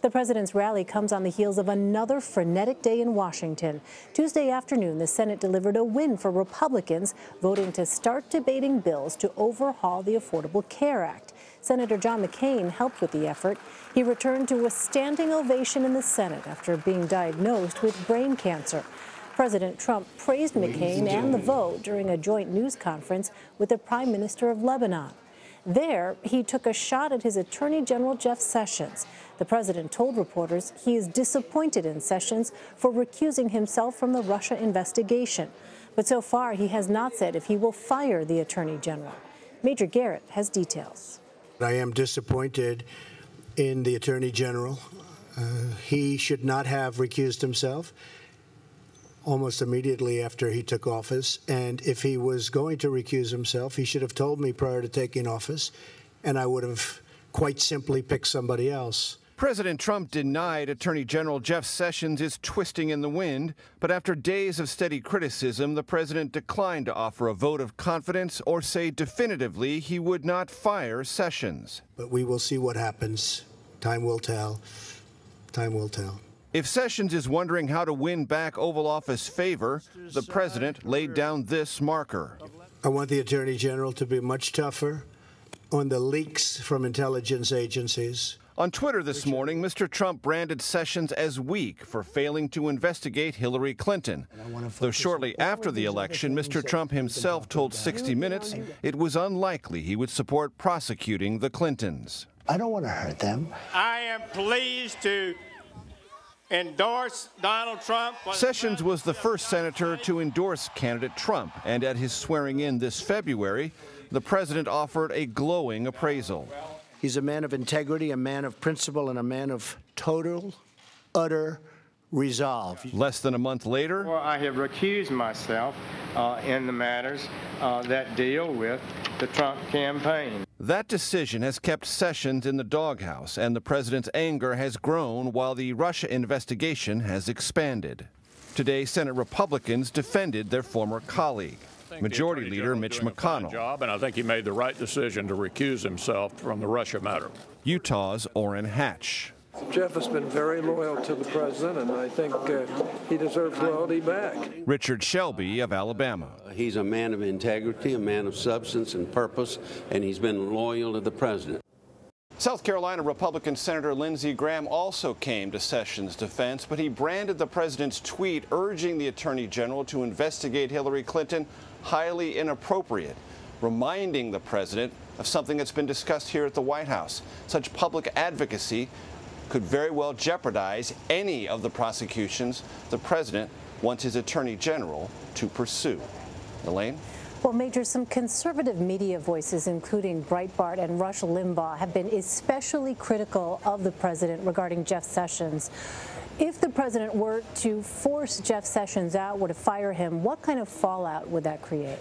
The president's rally comes on the heels of another frenetic day in Washington. Tuesday afternoon, the Senate delivered a win for Republicans, voting to start debating bills to overhaul the Affordable Care Act. Senator John McCain helped with the effort. He returned to a standing ovation in the Senate after being diagnosed with brain cancer. President Trump praised McCain and the vote during a joint news conference with the Prime Minister of Lebanon. There, he took a shot at his Attorney General Jeff Sessions. The president told reporters he is disappointed in Sessions for recusing himself from the Russia investigation. But so far, he has not said if he will fire the Attorney General. Major Garrett has details. I am disappointed in the Attorney General. He should not have recused himself almost immediately after he took office. And if he was going to recuse himself, he should have told me prior to taking office, and I would have quite simply picked somebody else. President Trump denied Attorney General Jeff Sessions is twisting in the wind, but after days of steady criticism, the president declined to offer a vote of confidence or say definitively he would not fire Sessions. But we will see what happens. Time will tell. Time will tell. If Sessions is wondering how to win back Oval Office favor, the president laid down this marker. I want the Attorney General to be much tougher on the leaks from intelligence agencies. On Twitter this morning, Mr. Trump branded Sessions as weak for failing to investigate Hillary Clinton. Though shortly after the election, Mr. Trump himself told 60 Minutes it was unlikely he would support prosecuting the Clintons. I don't want to hurt them. I am pleased to endorse Donald Trump. Sessions was the first senator to endorse candidate Trump, and at his swearing-in this February, the president offered a glowing appraisal. He's a man of integrity, a man of principle, and a man of total, utter resolve. Less than a month later, I have recused myself in the matters that deal with the Trump campaign. That decision has kept Sessions in the doghouse, and the president's anger has grown while the Russia investigation has expanded. Today, Senate Republicans defended their former colleague. Majority Leader Mitch McConnell. And I think he made the right decision to recuse himself from the Russia matter. Utah's Orrin Hatch. Jeff has been very loyal to the president, and I think he deserves loyalty back. Richard Shelby of Alabama. He's a man of integrity, a man of substance and purpose, and he's been loyal to the president. South Carolina Republican Senator Lindsey Graham also came to Sessions' defense, but he branded the president's tweet urging the Attorney General to investigate Hillary Clinton highly inappropriate, reminding the president of something that's been discussed here at the White House. Such public advocacy could very well jeopardize any of the prosecutions the president wants his Attorney General to pursue. Elaine? Well, Major, some conservative media voices, including Breitbart and Rush Limbaugh, have been especially critical of the president regarding Jeff Sessions. If the president were to force Jeff Sessions out, were to fire him, what kind of fallout would that create?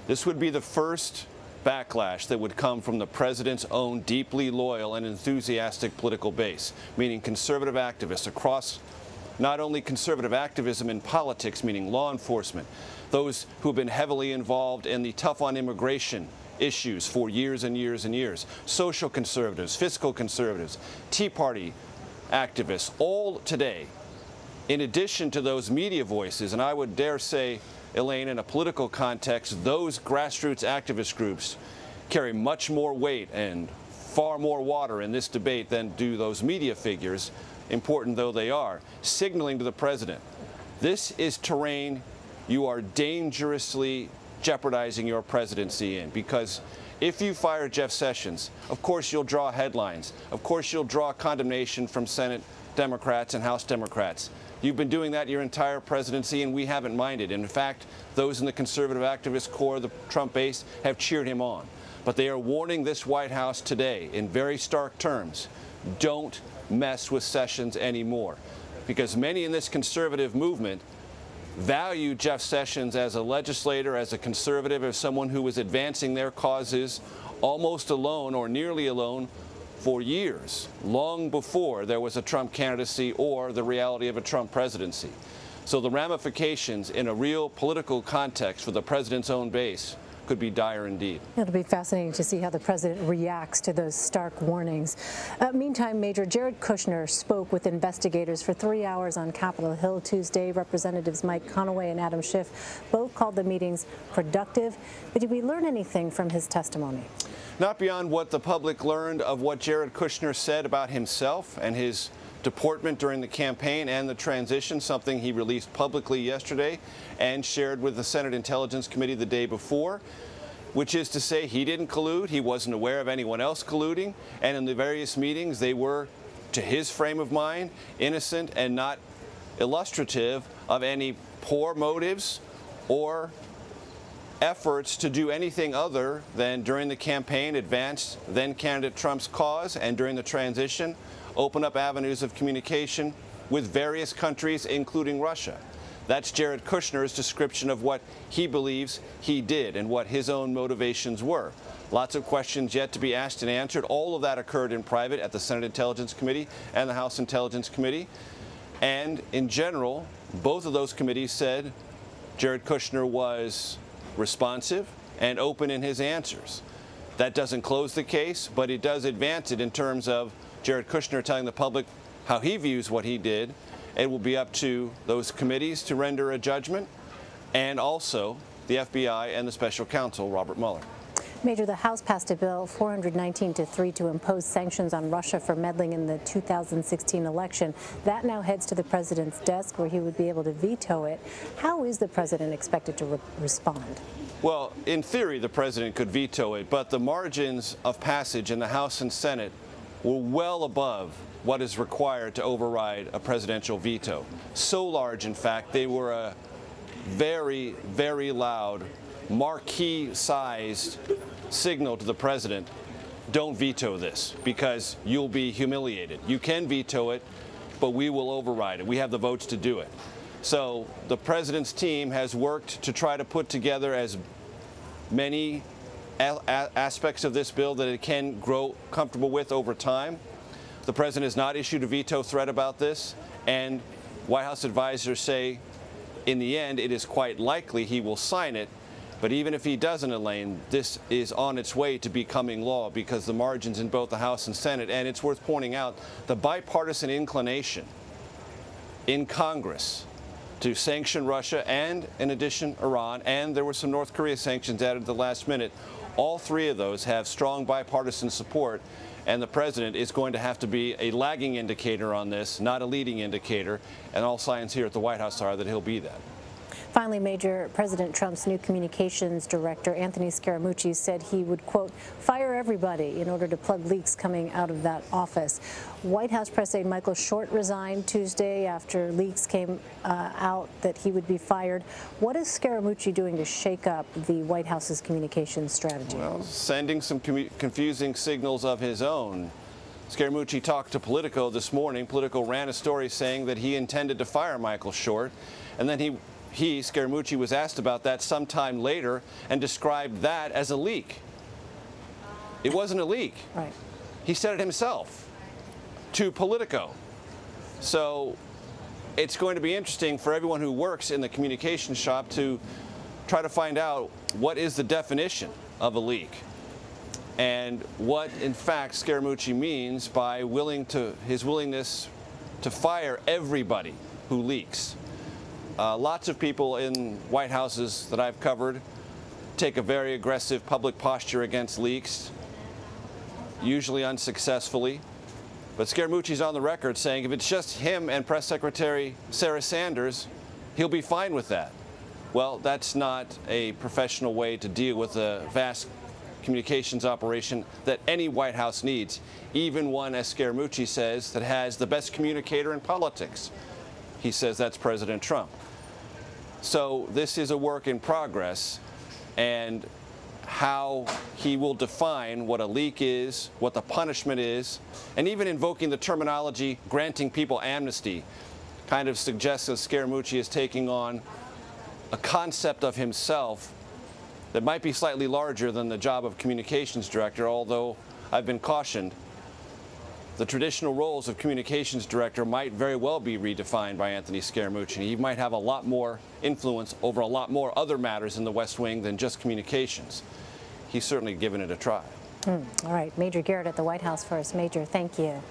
This would be the first backlash that would come from the president's own deeply loyal and enthusiastic political base, meaning conservative activists across not only conservative activism in politics, meaning law enforcement, those who have been heavily involved in the tough on immigration issues for years and years and years, social conservatives, fiscal conservatives, Tea Party activists, all today, in addition to those media voices, and I would dare say, Elaine, in a political context, those grassroots activist groups carry much more weight and far more water in this debate than do those media figures, important though they are, signaling to the president, this is terrain you are dangerously jeopardizing your presidency in, because if you fire Jeff Sessions, of course you'll draw headlines. Of course you'll draw condemnation from Senate Democrats and House Democrats. You've been doing that your entire presidency, and we haven't minded. In fact, those in the conservative activist core of the Trump base have cheered him on. But they are warning this White House today in very stark terms, don't mess with Sessions anymore. Because many in this conservative movement value Jeff Sessions as a legislator, as a conservative, as someone who was advancing their causes almost alone or nearly alone for years, long before there was a Trump candidacy or the reality of a Trump presidency. So the ramifications in a real political context for the president's own base could be dire indeed. It'll be fascinating to see how the president reacts to those stark warnings. Meantime, Major Jared Kushner spoke with investigators for 3 hours on Capitol Hill Tuesday. Representatives Mike Conaway and Adam Schiff both called the meetings productive. But did we learn anything from his testimony? Not beyond what the public learned of what Jared Kushner said about himself and his deportment during the campaign and the transition, something he released publicly yesterday and shared with the Senate Intelligence Committee the day before, which is to say he didn't collude, he wasn't aware of anyone else colluding, and in the various meetings they were, to his frame of mind, innocent and not illustrative of any poor motives or efforts to do anything other than during the campaign advance then-candidate Trump's cause, and during the transition open up avenues of communication with various countries, including Russia. That's Jared Kushner's description of what he believes he did and what his own motivations were. Lots of questions yet to be asked and answered. All of that occurred in private at the Senate Intelligence Committee and the House Intelligence Committee. And in general, both of those committees said Jared Kushner was responsive and open in his answers. That doesn't close the case, but it does advance it in terms of Jared Kushner telling the public how he views what he did. It will be up to those committees to render a judgment, and also the FBI and the special counsel, Robert Mueller. Major, the House passed a bill 419-3 to impose sanctions on Russia for meddling in the 2016 election. That now heads to the president's desk, where he would be able to veto it. How is the president expected to respond? Well, in theory, the president could veto it, but the margins of passage in the House and Senate were well above what is required to override a presidential veto. So large, in fact, they were a very, very loud, marquee-sized signal to the president: don't veto this because you'll be humiliated. You can veto it, but we will override it. We have the votes to do it. So the president's team has worked to try to put together as many aspects of this bill that it can grow comfortable with over time. The president has not issued a veto threat about this, and White House advisors say in the end it is quite likely he will sign it. But even if he doesn't, Elaine, this is on its way to becoming law because the margins in both the House and Senate, and it's worth pointing out the bipartisan inclination in Congress to sanction Russia and, in addition, Iran, and there were some North Korea sanctions added at the last minute. All three of those have strong bipartisan support, and the president is going to have to be a lagging indicator on this, not a leading indicator, and all signs here at the White House are that he'll be that. Finally, Major, President Trump's new communications director, Anthony Scaramucci, said he would, quote, fire everybody in order to plug leaks coming out of that office. White House press aide Michael Short resigned Tuesday after leaks came out that he would be fired. What is Scaramucci doing to shake up the White House's communications strategy? Well, sending some confusing signals of his own. Scaramucci talked to Politico this morning. Politico ran a story saying that he intended to fire Michael Short, and then Scaramucci, was asked about that sometime later and described that as a leak. It wasn't a leak. Right. He said it himself to Politico. So it's going to be interesting for everyone who works in the communications shop to try to find out what is the definition of a leak and what, in fact, Scaramucci means by his willingness to fire everybody who leaks. Lots of people in White Houses that I've covered take a very aggressive public posture against leaks, usually unsuccessfully. But Scaramucci's on the record saying if it's just him and Press Secretary Sarah Sanders, he'll be fine with that. Well, that's not a professional way to deal with a vast communications operation that any White House needs, even one, as Scaramucci says, that has the best communicator in politics. He says that's President Trump. So this is a work in progress, and how he will define what a leak is, what the punishment is, and even invoking the terminology granting people amnesty kind of suggests that Scaramucci is taking on a concept of himself that might be slightly larger than the job of communications director, although I've been cautioned The traditional roles of communications director might very well be redefined by Anthony Scaramucci. He might have a lot more influence over a lot more other matters in the West Wing than just communications. He's certainly given it a try. All right, Major Garrett at the White House for us. Major, thank you.